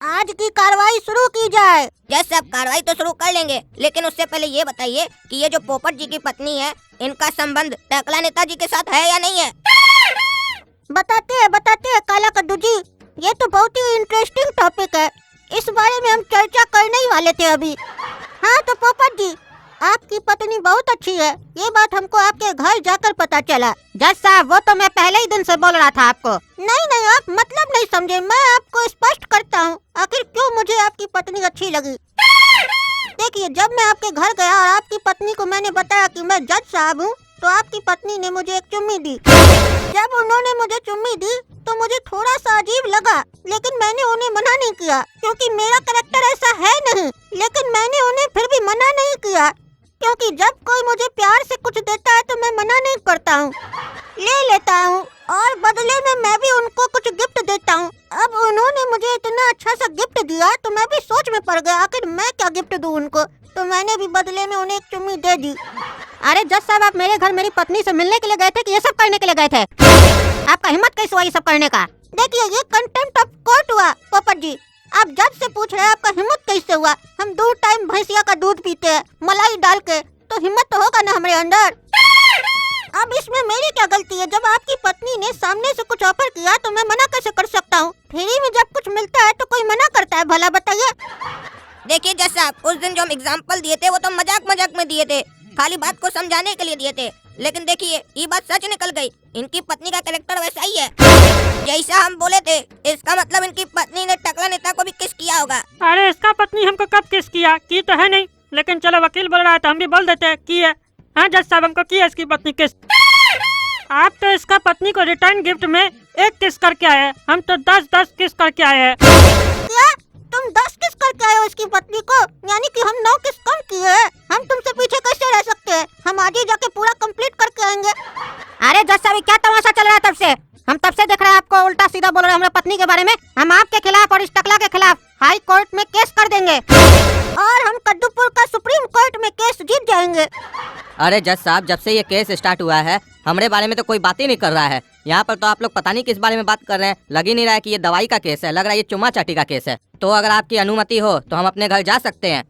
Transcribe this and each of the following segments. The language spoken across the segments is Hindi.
आज की कार्रवाई शुरू की जाए। जज साहब कार्रवाई तो शुरू कर लेंगे, लेकिन उससे पहले ये बताइए कि ये जो पोपट जी की पत्नी है, इनका संबंध टकला नेताजी के साथ है या नहीं है? बताते हैं काला कद्दू जी, ये तो बहुत ही इंटरेस्टिंग टॉपिक है। इस बारे में हम चर्चा करने ही वाले थे अभी। हाँ तो पोपट जी, आपकी पत्नी बहुत अच्छी है, ये बात हमको आपके घर जाकर पता चला। जज साहब वो तो मैं पहले ही दिन से बोल रहा था आपको। नहीं आप मतलब नहीं समझे, मैं आपको स्पष्ट करता हूँ आखिर क्यों मुझे आपकी पत्नी अच्छी लगी। देखिए, जब मैं आपके घर गया और आपकी पत्नी को मैंने बताया कि मैं जज साहब हूँ, तो आपकी पत्नी ने मुझे एक चुम्मी दी। जब उन्होंने मुझे चुम्मी दी तो मुझे थोड़ा सा अजीब लगा, लेकिन मैंने उन्हें मना नहीं किया क्योंकि मेरा कैरेक्टर ऐसा है नहीं। लेकिन मैंने उन्हें फिर भी मना नहीं किया क्योंकि जब कोई मुझे प्यार से कुछ देता है तो मैं मना नहीं करता हूँ, ले लेता हूँ और बदले में मैं भी उनको कुछ गिफ्ट देता हूँ। अब उन्होंने मुझे इतना अच्छा सा गिफ्ट दिया तो मैं भी सोच में पड़ गया आखिर मैं क्या गिफ्ट दूँ उनको, तो मैंने भी बदले में उन्हें एक चुम्मी दे दी। अरे जज साहब, आप मेरे घर मेरी पत्नी से मिलने के लिए गए थे कि ये सब करने के लिए गए थे? आपका हिम्मत कैसे हुआ ये सब करने का? देखिए, ये कंटेम्प्ट ऑफ कोर्ट हुआ पोपट जी। आप जज से पूछ रहे हैं आपका हिम्मत कैसे हुआ? हम 2 टाइम भैंसिया का दूध पीते हैं मलाई डाल के, तो हिम्मत तो होगा ना हमारे अंदर। अब इसमें मेरी क्या गलती है? जब आपकी पत्नी ने सामने से कुछ ऑफर किया तो मैं मना कैसे कर सकता हूँ? फ्री में जब कुछ मिलता है तो कोई मना करता है भला, बताइए। देखिए जज साहब, उस दिन जो हम एग्जाम्पल दिए थे वो तो मजाक में दिए थे, खाली बात को समझाने के लिए दिए थे। लेकिन देखिए, ये बात सच निकल गई, इनकी पत्नी का कैरेक्टर वैसा ही है जैसा हम बोले थे। इसका मतलब इनकी पत्नी ने टकला नेता को भी किस किया होगा। अरे इसका पत्नी हमको कब किस किया? की तो है नहीं, लेकिन चलो वकील बोल रहा है तो हम भी बोल देते हैं की है। हाँ जज साहब, हमको की है इसकी पत्नी किस। आप तो इसका पत्नी को रिटर्न गिफ्ट में 1 किस करके आए, हम तो 10 किस करके आए हैं। क्या तुम 10 किस करके आए हो इसकी पत्नी को? यानी कि हम 9 किस कम किए हैं। हम तुमसे पीछे कैसे रह सकते हैं? हम आज ही जाके पूरा कंप्लीट करके आएंगे। अरे जज साहब, क्या तमाशा चल रहा है? तब से हम तब देख रहे हैं आपको उल्टा सीधा बोल रहे हैं हमारे पत्नी के बारे में। हम आपके खिलाफ और इस टकला के खिलाफ हाई कोर्ट में केस कर देंगे और हम कद्दूपुर का सुप्रीम कोर्ट में केस जीत जाएंगे। अरे जज साहब, जब से ये केस स्टार्ट हुआ है हमारे बारे में तो कोई बात ही नहीं कर रहा है। यहाँ पर तो आप लोग पता नहीं किस बारे में बात कर रहे हैं। लग ही नहीं रहा है कि ये दवाई का केस है, लग रहा है ये चुम्मा चाटी का केस है। तो अगर आपकी अनुमति हो तो हम अपने घर जा सकते हैं।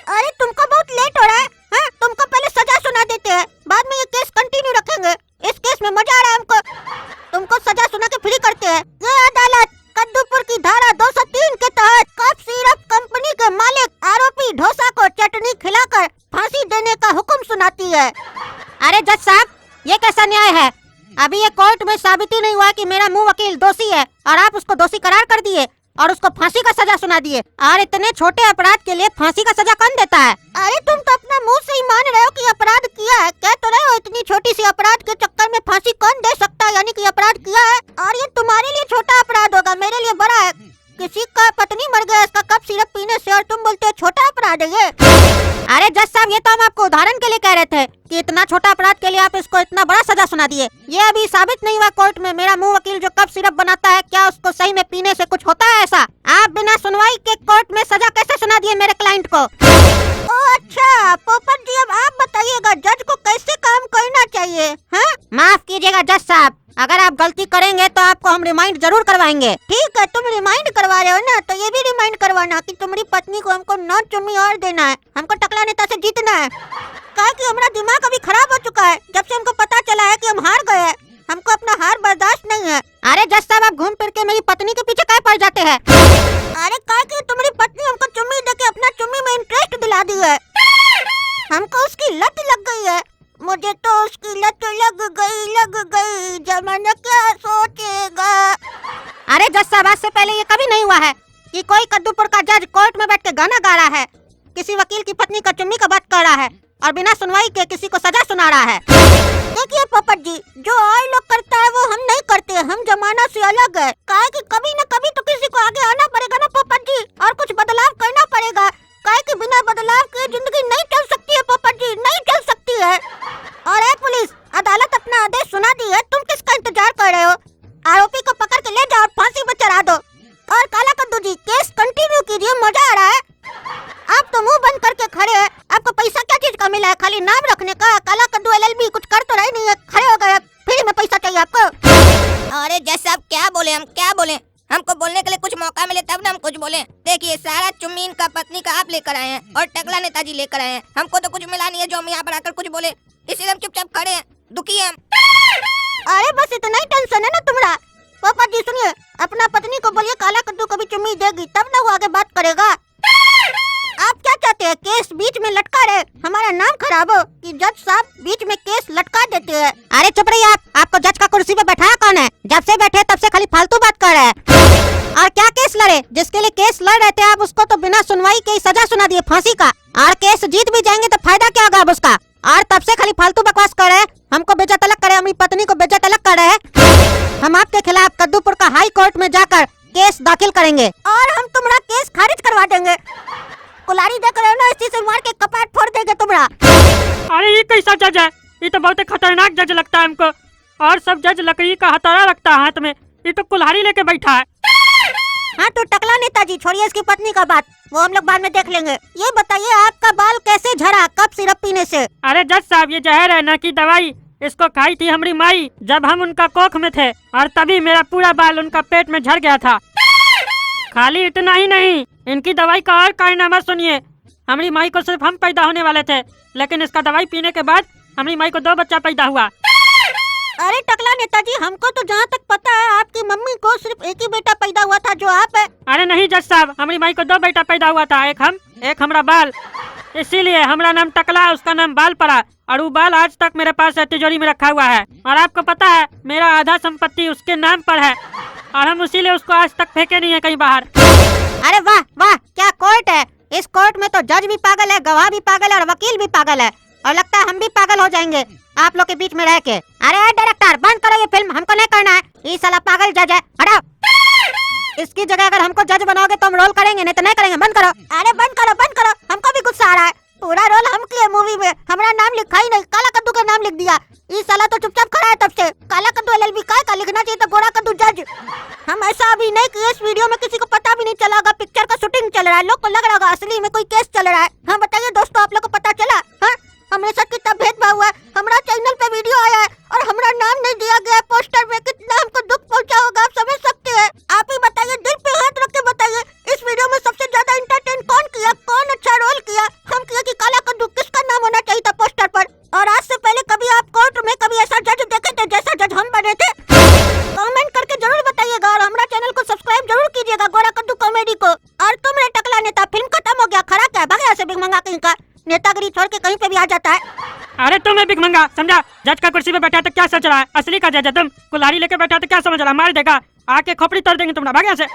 अरे तुमको बहुत लेट हो रहा है। हाँ, तुमको पहले सजा सुना देते हैं, बाद में ये केस कंटिन्यू रखेंगे। इस केस में मजा आ रहा है हमको, तुमको सजा सुना के फ्री करते हैं। ये अदालत कद्दूपुर की धारा 203 के तहत कप सिरप कंपनी के मालिक आरोपी ढोसा को चटनी खिलाकर फांसी देने का हुक्म सुनाती है। अरे जज साहब, ये कैसा न्याय है? अभी ये कोर्ट में साबित ही नहीं हुआ कि मेरा मुंह वकील दोषी है और आप उसको दोषी करार कर दिए और उसको फांसी का सजा सुना दिए। और इतने छोटे अपराध के लिए फांसी का सजा कौन देता है? अरे तुम तो अपना मुंह से ही मान रहे हो कि अपराध किया है, कह तो रहे हो इतनी छोटी सी अपराध के चक्कर में फांसी कौन दे सकता है? यानी कि अपराध किया है और ये तुम्हारे लिए छोटा अपराध होगा, मेरे लिए बड़ा है। किसी का पत्नी मर गया इसका कप सिरप पीने से और तुम बोलते हो छोटा अपराध है ये। अरे जज साहब, ये तो हम आपको उदाहरण के लिए कह रहे थे कि इतना छोटा अपराध के लिए आप इसको इतना बड़ा सजा सुना दिए। ये अभी साबित नहीं हुआ कोर्ट में मेरा मुंह वकील जो कप सिरप बनाता है क्या उसको सही में पीने से कुछ होता है ऐसा? आप बिना सुनवाई के कोर्ट में सजा कैसे सुना दिए मेरे क्लाइंट को? ओ अच्छा पोपट जी, अब आप बताइएगा जज को कैसे काम करना चाहिए? हाँ, माफ कीजिएगा जज साहब, अगर आप गलती करेंगे तो आपको हम रिमाइंड जरूर करवाएंगे। ठीक है, तुम रिमाइंड करवा रहे हो ना, तो ये भी रिमाइंड करवाना कि तुम्हारी पत्नी को हमको 9 चुम्मी और देना है। हमको टकला नेता से जीतना है। कहा कि हमारा दिमाग अभी खराब हो चुका है जब से हमको पता चला है कि हम हार गए हैं। हमको अपना हार बर्दाश्त नहीं है। अरे जज साहब, आप घूम फिर के मेरी पत्नी के पीछे काहे पड़ जाते हैं? अरे कहा कि तुम्हारी पत्नी हमको चुम्मी देके अपना चुम्मी में इंटरेस्ट दिला दी है। हमको उसकी लत लग गई है। मुझे तो उसकी लत लग गई, जमाना क्या सोचेगा। अरे जज साहब, आज से पहले ये कभी नहीं हुआ है कि कोई कद्दूपुर का जज कोर्ट में बैठ के गाना गा रहा है, किसी वकील की पत्नी का चुम्मी का बात कर रहा है और बिना सुनवाई के किसी को सजा सुना रहा है। देखिए पोपट जी, जो और लोग करता है वो हम नहीं करते, हम जमाना से अलग है। काहे कि कभी न कभी तो किसी को आगे आना पड़ेगा ना पोपट जी, और कुछ बदलाव करना पड़ेगा। काहे कि बिना बदलाव के जिंदगी नहीं चल सकती है पोपट जी, नहीं चल सकती है। और पुलिस, अदालत अपना आदेश सुना दी है, तुम किसका इंतजार कर रहे हो? आरोपी को पकड़ के ले जाओ और फांसी पर चढ़ा दो। और काला कद्दू जी, केस कंटिन्यू कीजिए, मजा आ रहा है। आप तो मुंह बंद करके खड़े हैं, आपको पैसा क्या चीज का मिला है? खाली नाम रखने का। काला कद्दू LLB कुछ कर तो रहे नहीं है, खड़े हो गए, फ्री में पैसा चाहिए आपको। अरे जज साहब, क्या बोले हम, क्या बोले? हमको बोलने के लिए कुछ मौका मिले तब ना हम कुछ बोले। देखिए सारा चुम्मीन का पत्नी का आप लेकर आए हैं और टकला नेताजी लेकर आए हैं। हमको तो कुछ मिला नहीं है जो हम यहाँ पर आकर कुछ बोले, इसीलिए हम चुपचाप खड़े हैं, दुखी हैं हम। अरे बस इतना ही टेंशन है ना तुम्हारा? पापा जी सुनिए, अपना पत्नी को बोलिए काला कद्दू कभी चुम्मी देगी तब ना वो आगे बात करेगा। आप क्या चाहते हैं, केस बीच में लटका रहे, हमारा नाम खराब हो कि जज साहब बीच में केस लटका देते हैं? अरे चुप रहिए आप, आपको जज का कुर्सी पे बैठाया कौन है? जब से बैठे तब से खाली फालतू बात कर रहे हैं। और क्या केस लड़े? जिसके लिए केस लड़ रहे थे आप उसको तो बिना सुनवाई के ही सजा सुना दिए, फांसी का। और केस जीत भी जाएंगे तो फायदा क्या होगा अब उसका? और तब से खाली फालतू बकवास कर रहे हैं, हमको बेइज्जत अलग करे, अपनी पत्नी को बेइज्जत अलग कर रहे हैं। हम आपके खिलाफ कद्दूपुर का हाई कोर्ट में जाकर केस दाखिल करेंगे और हम तुम्हारा केस खारिज करवा देंगे। कुल्हाड़ी देख रहे हो ना, इसी से मार के कपाट फोड़ देंगे तुम्हारा। अरे ये कैसा जज है? ये तो बहुत खतरनाक जज लगता है हमको। और सब जज लकड़ी का हथौड़ा रखता है हाथ में, ये तो कुल्हाड़ी लेके बैठा है। हाँ तो टकला नेताजी छोड़िए इसकी पत्नी का बात, वो हम लोग बाद में देख लेंगे। ये बताइए आपका बाल कैसे झड़ा, कब सिरप पीने से? अरे जज साहब ये जहर है ना की दवाई, इसको खाई थी हमारी माई जब हम उनका कोख में थे और तभी मेरा पूरा बाल उनका पेट में झड़ गया था। खाली इतना ही नहीं, इनकी दवाई का और कारनामा सुनिए। हमारी माई को सिर्फ हम पैदा होने वाले थे, लेकिन इसका दवाई पीने के बाद हमारी माई को 2 बच्चा पैदा हुआ। अरे टकला नेताजी, हमको तो जहाँ तक पता है आपकी मम्मी को सिर्फ एक ही बेटा पैदा हुआ था जो आप है। अरे नहीं जज साहब, हमारी माई को 2 बेटा पैदा हुआ था, एक हम एक हमारा बाल। इसीलिए हमारा नाम टकला, उसका नाम बाल पड़ा और वो बाल आज तक मेरे पास है, तिजोरी में रखा हुआ है। और आपको पता है मेरा आधा संपत्ति उसके नाम पर है और हम इसीलिए उसको आज तक फेंके नहीं है कहीं बाहर। अरे वाह वाह, क्या कोर्ट है! इस कोर्ट में तो जज भी पागल है, गवाह भी पागल है और वकील भी पागल है, और लगता है हम भी पागल हो जाएंगे आप लोग के बीच में रह के। अरे डायरेक्टर बंद करो ये फिल्म, हमको नहीं करना है, ये साला पागल जज है, हटाओ। इसकी जगह अगर हमको जज बनाओगे तो हम रोल करेंगे, नहीं तो नहीं करेंगे। बंद करो, अरे बंद करो, हमको भी गुस्सा आ रहा है। पूरा रोल हम किए मूवी में, हमारा नाम लिखा ही नहीं, काला कद्दू का नाम लिख दिया। ये साला तो चुपचाप खड़ा है तब से। काला कद्दू LLB का लिखना चाहिए था गोरा कद्दू जज। हम ऐसा अभी नहीं किए, इस वीडियो में किसी को पता भी नहीं चला होगा, पिक्चर का शूटिंग चल रहा है, लोग को लग रहा होगा असली में कोई केस चल रहा है। हाँ बताइए दोस्तों, आप लोग को पता चला? हाँ हमारे साथ कितना भेदभाव हुआ है, हमारा चैनल पे वीडियो आया है और हमारा नाम नहीं दिया गया पोस्टर में, कितना हमको दुख पहुंचा होगा आप समझ सकते हैं। आप ही बताइए, दिल पे हाथ रख के बताइए, इस वीडियो में सबसे ज्यादा इंटरटेन कौन किया, कौन अच्छा रोल किया? हम किया कि काला कद्दू, किसका नाम होना चाहिए था पोस्टर पर? और आज से पहले कभी आप कोर्ट में कभी ऐसा जज देखे थे जैसा जज हम बने थे? कमेंट करके जरूर बताइएगा और हमारा चैनल को सब्सक्राइब जरूर कीजिएगा, गोरा कद्दू कॉमेडी को। और तुमने टकला नेता, फिल्म खत्म हो गया, खरा क्या भागा ऐसे बिग मंगा कहीं का, नेतागिरी छोड़ के कहीं पे भी आ जाता है। अरे तुम्हें बिग मंगा समझा? जज का कुर्सी पे बैठा तो क्या सोच रहा है? असली का जज है तुम, कुल्हाड़ी लेके बैठा तो क्या समझ रहा? मार देगा, आके खोपड़ी तोड़ देंगे तुम्हारा, भाग यहाँ से।